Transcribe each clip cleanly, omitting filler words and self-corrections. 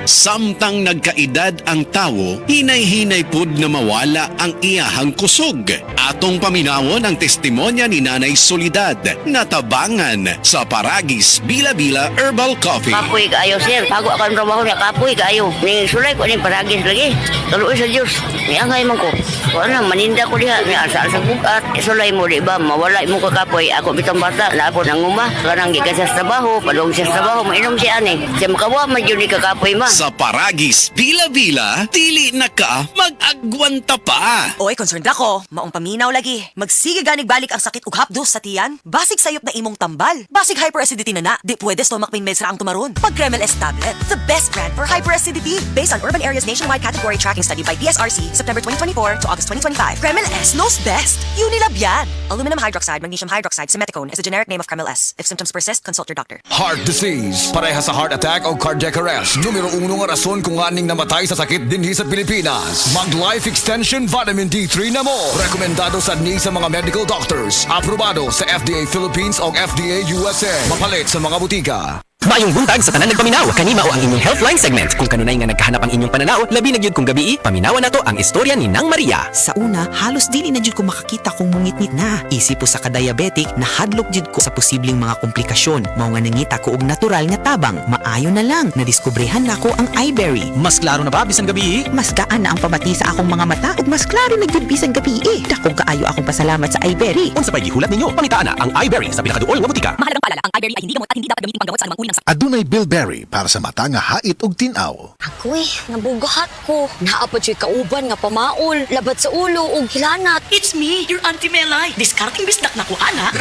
Samtang nagkaedad ang tawo, hinay-hinay pud na mawala ang iyahang kusog. Atong paminawon ang testimonya ni Nanay Soledad na tabangan sa Paragis Bila-Bila Herbal Coffee. Kapoy kaayo, sir. Bago ako ang trabaho niya, kapoy kaayo. Ning sulay ko ning Paragis lagi. Tuloy sa Diyos. Niangay man ko. Kung ano, maninda ko diha. Ni asa sa bugat. Sulay mo, di ba? Mawala mo ka kapoy. Ako bitang bata. Lapo nang uma. Kanang gikan sa trabaho. Padong sa trabaho. Mainom siya ani. Siya makawa, magyuni ka kapoy ma. Sa Paragis Bila-Bila, dili na ka mag-agwanta pa. Oy, concerned ako. Maong paminaw lagi. Magsige ganig balik ang sakit ug hapdos sa tiyan. Basig sayop na imong tambal. Basig hyperacidity na. Di pwede stomach pain meds ra ang tumaron. Pag Kremel S tablet, the best brand for hyperacidity. Based on Urban Areas Nationwide Category Tracking Study by DSRC, September 2024 to August 2025. Kremel S knows best. Unilab yan. Aluminum hydroxide, magnesium hydroxide, simeticone is the generic name of Kremel S. If symptoms persist, consult your doctor. Heart disease, pareha sa heart attack o cardiac arrest. Numero 1 nga rason kung aning namatay sa sakit dinhi sa Pilipinas. Mag-Life Extension Vitamin D3 na mo. Rekomendado sa ni sa mga medical doctors. Aprobado sa FDA Philippines o FDA USA. Mapalit sa mga butika. Maayong buntag sa tanan nagpaminaw. Kanima o ang inyong Healthline segment. Kung kanunay nga nagkahanap ang inyong pananaw, labi na gyud kung gabi, paminawan nato ang istorya ni Nang Maria. Sa una, halos dili na jud ko makakita kung mungit-ngit na. Isip po sa ka-diabetic, nahadlok jud ko sa posibleng mga komplikasyon. Mao nga nangita ko og natural nga tabang. Maayo na lang, nadiskubrehan na ko ang iBerry. Mas klaro na ba bisan gabi? Mas gaan na ang pamati sa akong mga mata ug mas klaro na jud bisan gabi. Dakong kaayo akong pasalamat sa iBerry. Unsa pay gihulat ninyo? Pangitaan na ang iBerry sa pinakaduol nga butika. Mahalagang paalala, ang iBerry ay hindi gamot at hindi dapat gamitin panggamot sa anumang uri ng sakit. Adunay Bilberry para sa mata nga hait ug tin-aw. Ako'y nabugahat ko. Naapad siya'y kauban nga pamaol, labat sa ulo ug hilanat. It's me, your Auntie Melay. Discarding bisdak na ko, ana.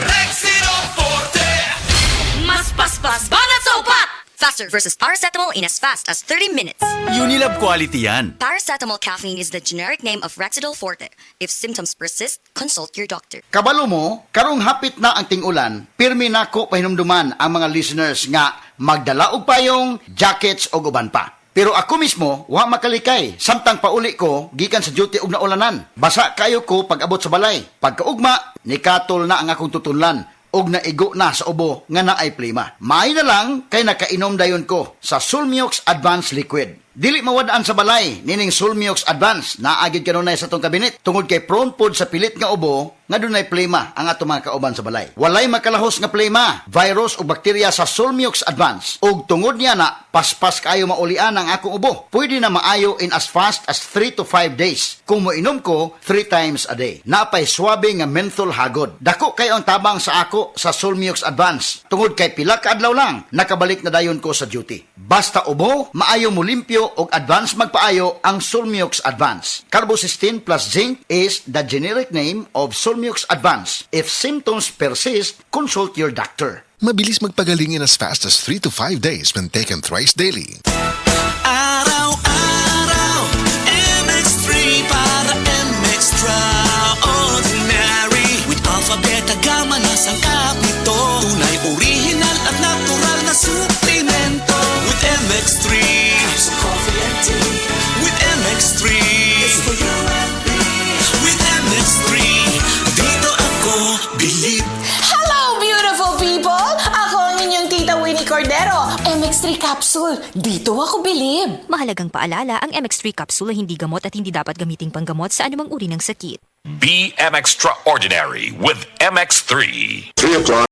Mas paspas, banat sa upat! Faster versus paracetamol in as fast as 30 minutes. Unilab quality yan. Paracetamol caffeine is the generic name of Rexidol Forte. If symptoms persist, consult your doctor. Kabalo mo, karong hapit na ang ting-ulan, pirmi na ko pahinumduman ang mga listeners nga magdala og payong, jackets o uban pa. Pero ako mismo, wa makalikay. Samtang pauli ko, gikan sa duty og naulanan. Basa kayo ko pag abot sa balay. Pagkaugma, nikatol na ang akong tutunlan. Og naigo na sa ubo nga naay plima. May na lang kay nakainom dayon ko sa Sulmiox Advanced Liquid. Dili mawadaan sa balay, nining Sulmiox Advance, naagid kanunay sa tong kabinet. Tungod kay prone pod sa pilit nga ubo, nga dunay plema ang ato mga kauban sa balay. Walay makalahos nga plema, virus o bakterya sa Sulmiox Advance. Og tungod niya na, paspas kayo maulian ang akong ubo. Pwede na maayo in as fast as 3 to 5 days. Kung moinom ko, 3 times a day. Napay swabe nga menthol hagod. Dako kayo ang tabang sa ako sa Sulmiox Advance. Tungod kay pila ka adlaw lang, nakabalik na dayon ko sa duty. Basta ubo, maayo mo limpyo og advance magpaayo ang Sulmiox Advance. Carbocysteine plus zinc is the generic name of Sulmiox Advance. If symptoms persist, consult your doctor. Mabilis magpagaling in as fast as 3 to 5 days when taken thrice daily. Araw-araw, MX3 para MX-Traordinary. With alpha, beta, gamma na sangkap nito. Tunay, original at natural na suplemento. With MX3, coffee and tea. With MX3, it's for you and me. With MX3, dito ako bilib. Hello, beautiful people! Ako ang inyong tita Winnie Cordero. MX3 Capsule. Dito ako bilib. Mahalagang paalala, ang MX3 capsule ay hindi gamot at hindi dapat gamiting panggamot sa anumang uri ng sakit. Be MX Extraordinary with MX3. 3 o'clock.